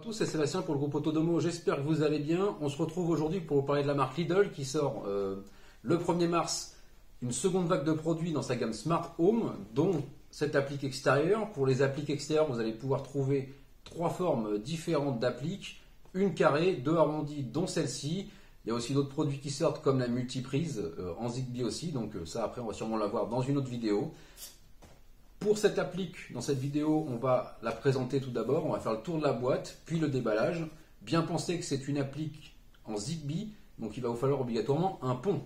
tous, c'est Sébastien pour le groupe Autodomo, j'espère que vous allez bien. On se retrouve aujourd'hui pour vous parler de la marque Lidl qui sort le 1er mars une seconde vague de produits dans sa gamme Smart Home, dont cette applique extérieure. Pour les appliques extérieures, vous allez pouvoir trouver 3 formes différentes d'appliques, une carrée, 2 arrondies, dont celle-ci. Il y a aussi d'autres produits qui sortent comme la multiprise en Zigbee aussi, donc ça après on va sûrement la voir dans une autre vidéo. Pour cette applique, dans cette vidéo, on va la présenter tout d'abord, on va faire le tour de la boîte, puis le déballage. Bien penser que c'est une applique en Zigbee, donc il va vous falloir obligatoirement un pont.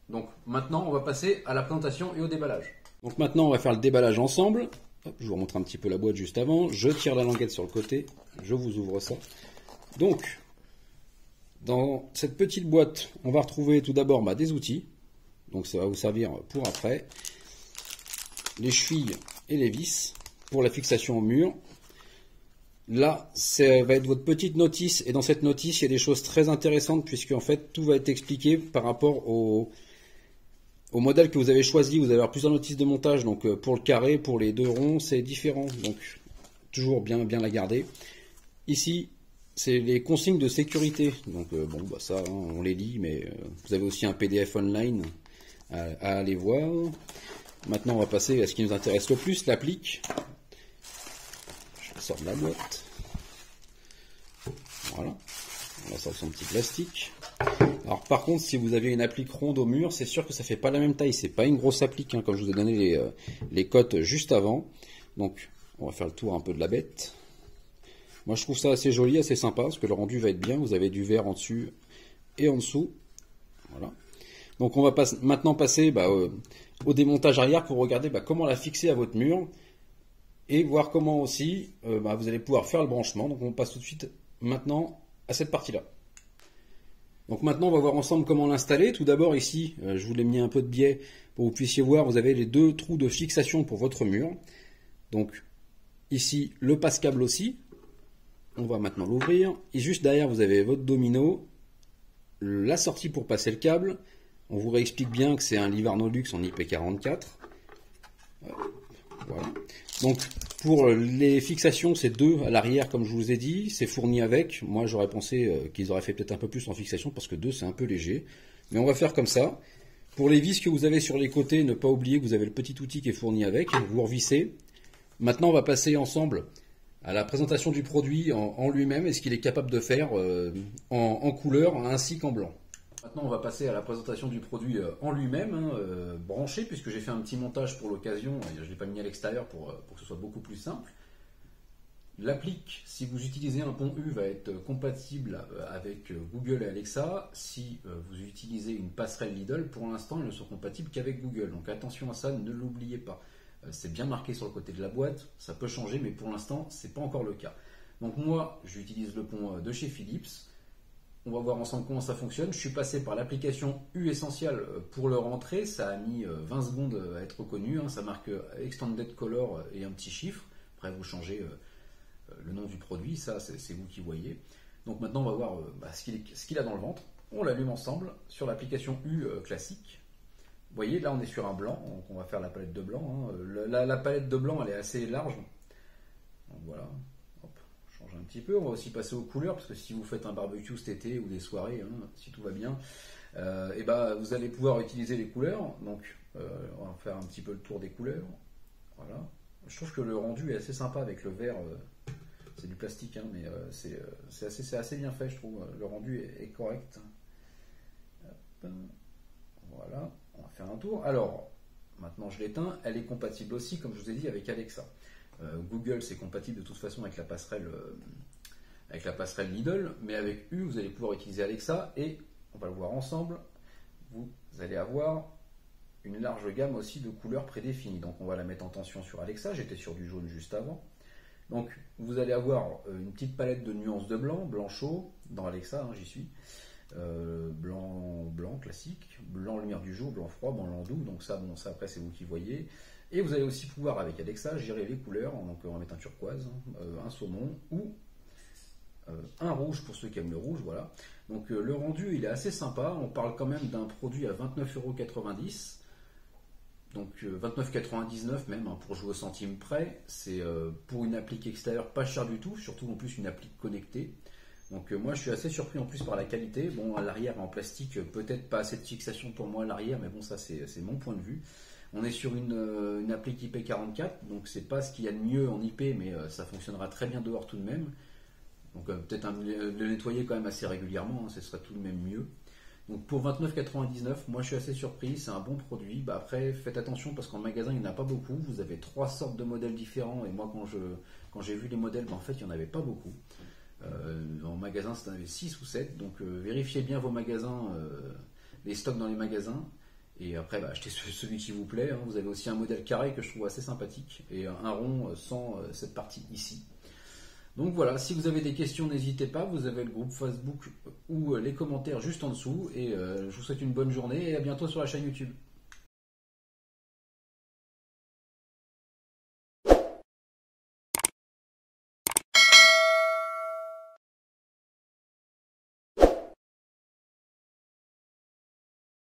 Donc maintenant, on va passer à la présentation et au déballage. Donc maintenant, on va faire le déballage ensemble. Hop, je vous remontre un petit peu la boîte juste avant. Je tire la languette sur le côté, je vous ouvre ça. Donc, dans cette petite boîte, on va retrouver tout d'abord des outils. Donc ça va vous servir pour après. Les chevilles et les vis pour la fixation au mur. Là, ça va être votre petite notice, et dans cette notice, il y a des choses très intéressantes puisque en fait, tout va être expliqué par rapport au modèle que vous avez choisi. Vous allez avoir plusieurs notices de montage, donc pour le carré, pour les 2 ronds, c'est différent, donc toujours bien la garder. Ici, c'est les consignes de sécurité, donc ça, on les lit, mais vous avez aussi un PDF online à aller voir. Maintenant, on va passer à ce qui nous intéresse le plus, l'applique. Je la sors de la boîte. Voilà. On va sortir son petit plastique. Alors, par contre, si vous avez une applique ronde au mur, c'est sûr que ça fait pas la même taille. C'est pas une grosse applique, hein, comme je vous ai donné les cotes juste avant. Donc, on va faire le tour un peu de la bête. Moi, je trouve ça assez joli, assez sympa, parce que le rendu va être bien. Vous avez du vert en dessus et en dessous. Voilà. Donc on va maintenant passer au démontage arrière pour regarder comment la fixer à votre mur et voir comment aussi vous allez pouvoir faire le branchement. Donc on passe tout de suite maintenant à cette partie-là. Donc maintenant on va voir ensemble comment l'installer. Tout d'abord ici, je vous l'ai mis un peu de biais pour que vous puissiez voir, vous avez les 2 trous de fixation pour votre mur. Donc ici le passe-câble aussi. On va maintenant l'ouvrir. Et juste derrière vous avez votre domino, la sortie pour passer le câble. On vous réexplique bien que c'est un Livarno Luxe en IP44. Voilà. Donc pour les fixations, c'est 2 à l'arrière comme je vous ai dit. C'est fourni avec. Moi j'aurais pensé qu'ils auraient fait peut-être un peu plus en fixation parce que 2 c'est un peu léger. Mais on va faire comme ça. Pour les vis que vous avez sur les côtés, ne pas oublier que vous avez le petit outil qui est fourni avec. Vous revissez. Maintenant on va passer ensemble à la présentation du produit en lui-même et ce qu'il est capable de faire en couleur ainsi qu'en blanc. Maintenant, on va passer à la présentation du produit en lui-même, branché, puisque j'ai fait un petit montage pour l'occasion, et je ne l'ai pas mis à l'extérieur pour que ce soit beaucoup plus simple. L'applique, si vous utilisez un pont U, va être compatible avec Google et Alexa. Si vous utilisez une passerelle Lidl, pour l'instant, ils ne sont compatibles qu'avec Google. Donc attention à ça, ne l'oubliez pas. C'est bien marqué sur le côté de la boîte, ça peut changer, mais pour l'instant, ce n'est pas encore le cas. Donc moi, j'utilise le pont de chez Philips. On va voir ensemble comment ça fonctionne. Je suis passé par l'application U Essential pour le rentrer. Ça a mis 20 secondes à être reconnu. Ça marque Extended Color et un petit chiffre. Après, vous changez le nom du produit. Ça, c'est vous qui voyez. Donc maintenant, on va voir ce qu'il a dans le ventre. On l'allume ensemble sur l'application U classique. Vous voyez, là, on est sur un blanc. Donc on va faire la palette de blanc. La palette de blanc, elle est assez large. Donc voilà. Change un petit peu. On va aussi passer aux couleurs parce que si vous faites un barbecue cet été ou des soirées, si tout va bien, vous allez pouvoir utiliser les couleurs. Donc on va faire un petit peu le tour des couleurs. Voilà. Je trouve que le rendu est assez sympa avec le vert. C'est du plastique, mais c'est assez bien fait, je trouve. Le rendu est correct. Hop. Voilà. On va faire un tour. Alors maintenant je l'éteins. Elle est compatible aussi, comme je vous ai dit, avec Alexa. Google, c'est compatible de toute façon avec la passerelle Lidl, mais avec U, vous allez pouvoir utiliser Alexa et on va le voir ensemble. Vous allez avoir une large gamme aussi de couleurs prédéfinies. Donc on va la mettre en tension sur Alexa. J'étais sur du jaune juste avant. Donc vous allez avoir une petite palette de nuances de blanc, blanc chaud dans Alexa, j'y suis. Blanc classique, blanc lumière du jour, blanc froid, blanc doux. Donc ça après c'est vous qui voyez. Et vous allez aussi pouvoir, avec Alexa, gérer les couleurs. Donc on va mettre un turquoise, un saumon ou un rouge pour ceux qui aiment le rouge. Voilà. Donc le rendu, il est assez sympa. On parle quand même d'un produit à 29,90 €. Donc 29,99 même hein, pour jouer au centime près. C'est pour une applique extérieure pas cher du tout, surtout en plus une applique connectée. Donc moi je suis assez surpris en plus par la qualité. Bon à l'arrière en plastique, peut-être pas assez de fixation pour moi à l'arrière, mais bon ça c'est mon point de vue. On est sur une applique IP44, donc c'est pas ce qu'il y a de mieux en IP, mais ça fonctionnera très bien dehors tout de même. Donc peut-être le nettoyer quand même assez régulièrement, hein, ce serait tout de même mieux. Donc pour 29,99, moi je suis assez surpris, c'est un bon produit. Bah, après faites attention parce qu'en magasin il n'y en a pas beaucoup, vous avez trois sortes de modèles différents et moi quand j'ai vu les modèles, bah, en fait il n'y en avait pas beaucoup. En magasin c'était 6 ou 7, donc vérifiez bien vos magasins, les stocks dans les magasins. Et après, bah, achetez celui qui vous plaît. Hein. Vous avez aussi un modèle carré que je trouve assez sympathique et un rond sans cette partie ici. Donc voilà, si vous avez des questions, n'hésitez pas. Vous avez le groupe Facebook ou les commentaires juste en dessous. Et je vous souhaite une bonne journée et à bientôt sur la chaîne YouTube.